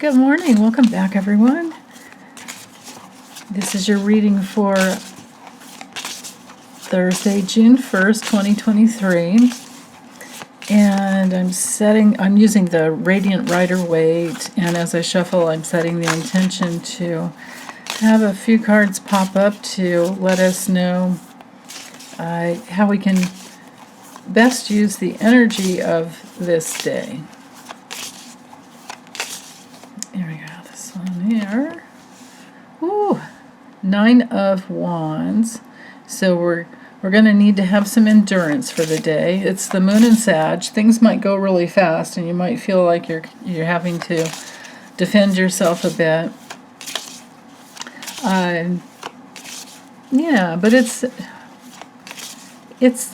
Good morning. Welcome back, everyone. This is your reading for Thursday, June 1st, 2023. And I'm using the Radiant Rider-Waite, and as I shuffle, I'm setting the intention to have a few cards pop up to let us know how we can best use the energy of this day. Here we go, this one here. Ooh, 9 of Wands. So we're going to need to have some endurance for the day. It's the moon in Sag. Things might go really fast, and you might feel like you're having to defend yourself a bit. Yeah, but it's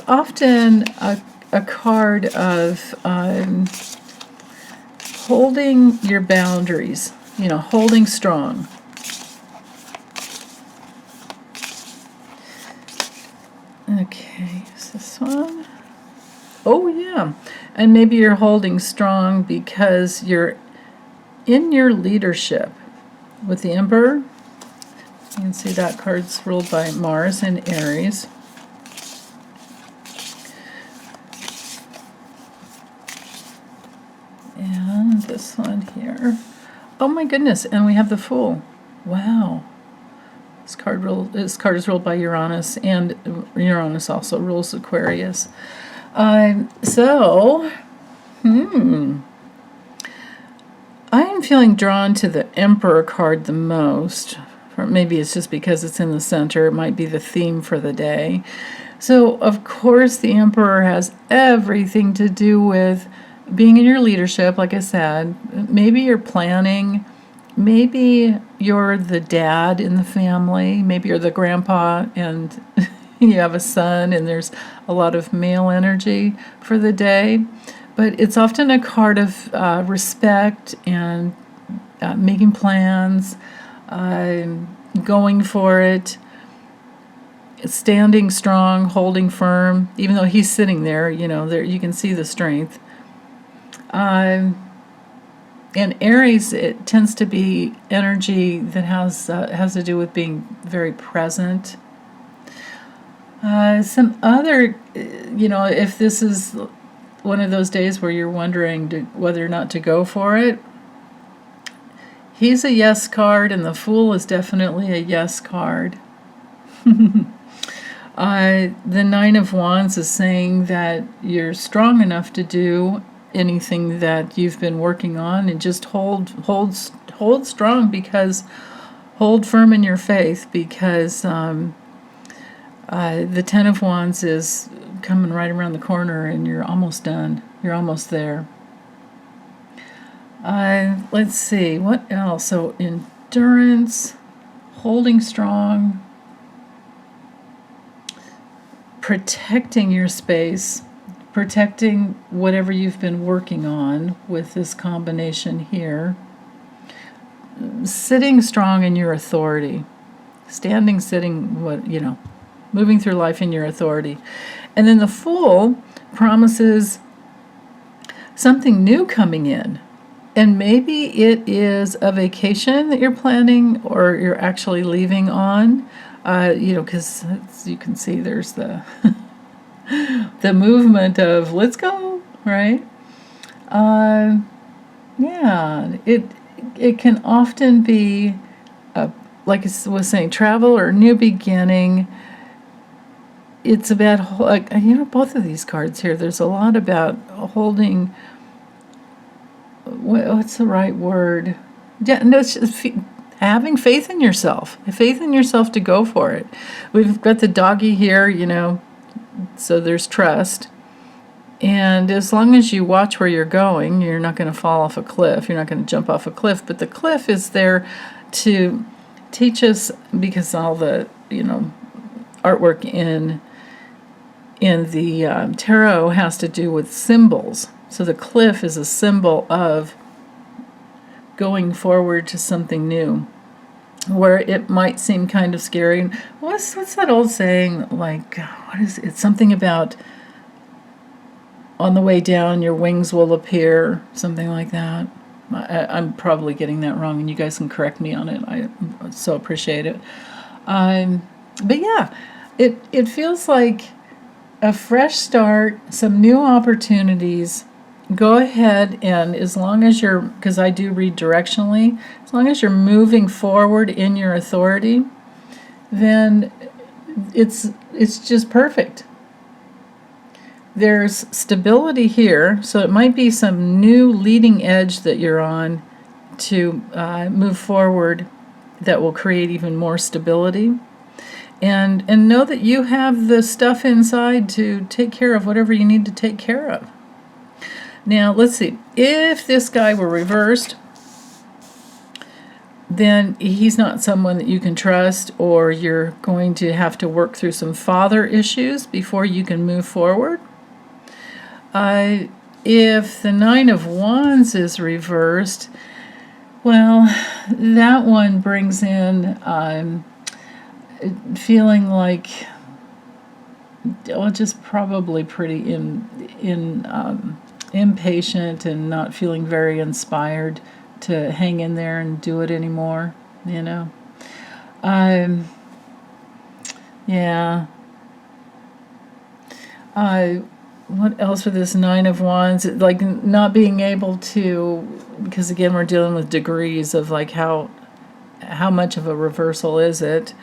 often a card of holding your boundaries, holding strong. Okay, is this one? Oh, yeah. And maybe you're holding strong because you're in your leadership. With the Emperor, you can see that card's ruled by Mars and Aries. And this one here. Oh my goodness, and we have the Fool. Wow. This card is ruled by Uranus, and Uranus also rules Aquarius. I am feeling drawn to the Emperor card the most. Or maybe it's just because it's in the center. It might be the theme for the day. So, of course, the Emperor has everything to do with being in your leadership, like I said. Maybe you're planning. Maybe you're the dad in the family. Maybe you're the grandpa and you have a son and there's a lot of male energy for the day. But it's often a card of respect and making plans, going for it, standing strong, holding firm. Even though he's sitting there, there you can see the strength. And Aries, it tends to be energy that has to do with being very present. Some other, if this is one of those days where you're wondering whether or not to go for it, he's a yes card, and the Fool is definitely a yes card. The 9 of Wands is saying that you're strong enough to do anything that you've been working on, and just hold strong, because hold firm in your faith, because the 10 of Wands is coming right around the corner and you're almost done. You're almost there. Let's see, what else? So endurance, holding strong, protecting your space, protecting whatever you've been working on with this combination here. Sitting strong in your authority. Sitting, moving through life in your authority. And then the Fool promises something new coming in. And maybe it is a vacation that you're planning, or you're actually leaving on, because you can see there's the the movement of let's go, right? It can often be, like I was saying, travel or new beginning. It's about, both of these cards here, there's a lot about holding, what's the right word? Yeah, no, it's just having faith in yourself to go for it. We've got the doggy here, so there's trust. And as long as you watch where you're going, you're not going to fall off a cliff. You're not going to jump off a cliff. But the cliff is there to teach us, because all the, artwork in the tarot has to do with symbols. So the cliff is a symbol of going forward to something new, where it might seem kind of scary. What's that old saying? Like, what is it? It's something about on the way down your wings will appear, something like that. I'm probably getting that wrong, and you guys can correct me on it. I so appreciate it. But yeah, it feels like a fresh start, some new opportunities. Go ahead, and as long as you're, because I do read directionally, as long as you're moving forward in your authority, then it's just perfect. There's stability here, so it might be some new leading edge that you're on to move forward that will create even more stability. And know that you have the stuff inside to take care of whatever you need to take care of. Now, let's see. If this guy were reversed, then he's not someone that you can trust, or you're going to have to work through some father issues before you can move forward. If the Nine of Wands is reversed, well, that one brings in feeling like, well, just probably pretty impatient and not feeling very inspired to hang in there and do it anymore, you know. Yeah. What else for this Nine of Wands? Like not being able to, because again we're dealing with degrees of like how much of a reversal is it.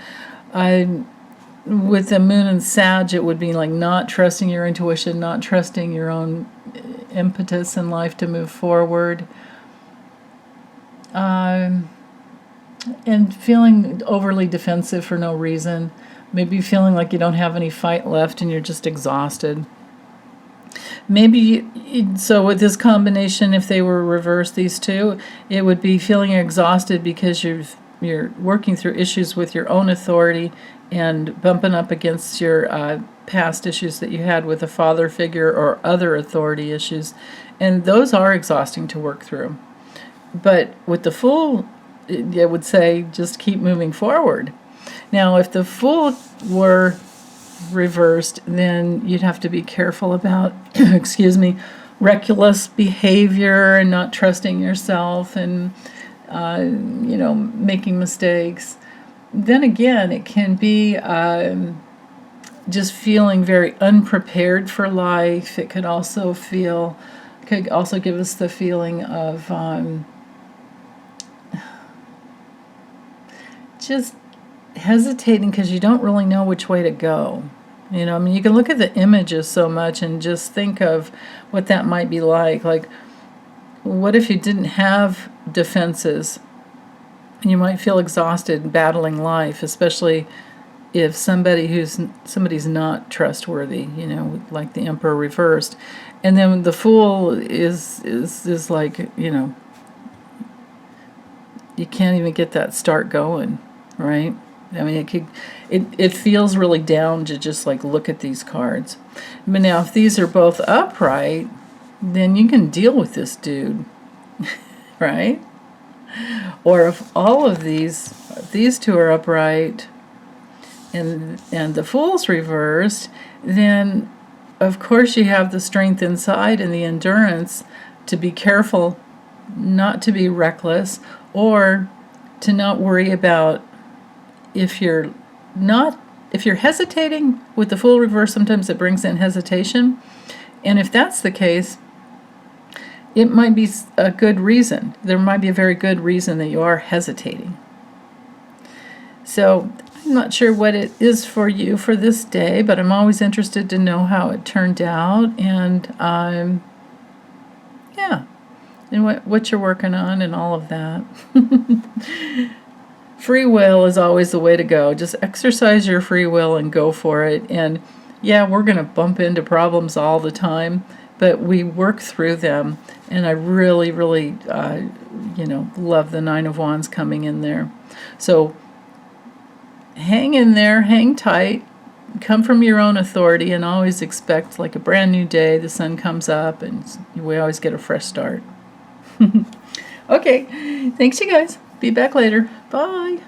With the Moon and Sag, it would be like not trusting your intuition, not trusting your own impetus in life to move forward, and feeling overly defensive for no reason. Maybe feeling like you don't have any fight left and you're just exhausted. Maybe, so with this combination, if they were reversed, these two, it would be feeling exhausted because you're working through issues with your own authority and bumping up against your past issues that you had with a father figure or other authority issues. And those are exhausting to work through. But with the Fool, it would say just keep moving forward. Now, if the Fool were reversed, then you'd have to be careful about, reckless behavior and not trusting yourself and, making mistakes. Then again, it can be just feeling very unprepared for life. It could also give us the feeling of just hesitating because you don't really know which way to go. You can look at the images so much and just think of what that might be like. Like, what if you didn't have defenses? You might feel exhausted battling life, especially if somebody's not trustworthy, like the Emperor reversed. And then the Fool is like, you can't even get that start going, right? It feels really down to just like look at these cards. But now if these are both upright, then you can deal with this dude, right? Or if all of these two are upright and the Fool's reversed, then of course you have the strength inside and the endurance to be careful, not to be reckless, or to not worry about if you're hesitating with the Fool reverse. Sometimes it brings in hesitation, and if that's the case, it might be a good reason. There might be a very good reason that you are hesitating. So I'm not sure what it is for you for this day, but I'm always interested to know how it turned out, and and what you're working on and all of that. Free will is always the way to go. Just exercise your free will and go for it. And yeah, we're going to bump into problems all the time, but we work through them. And I really, really, love the Nine of Wands coming in there. So hang in there, hang tight, come from your own authority, and always expect like a brand new day. The sun comes up and we always get a fresh start. Okay, thanks you guys. Be back later. Bye.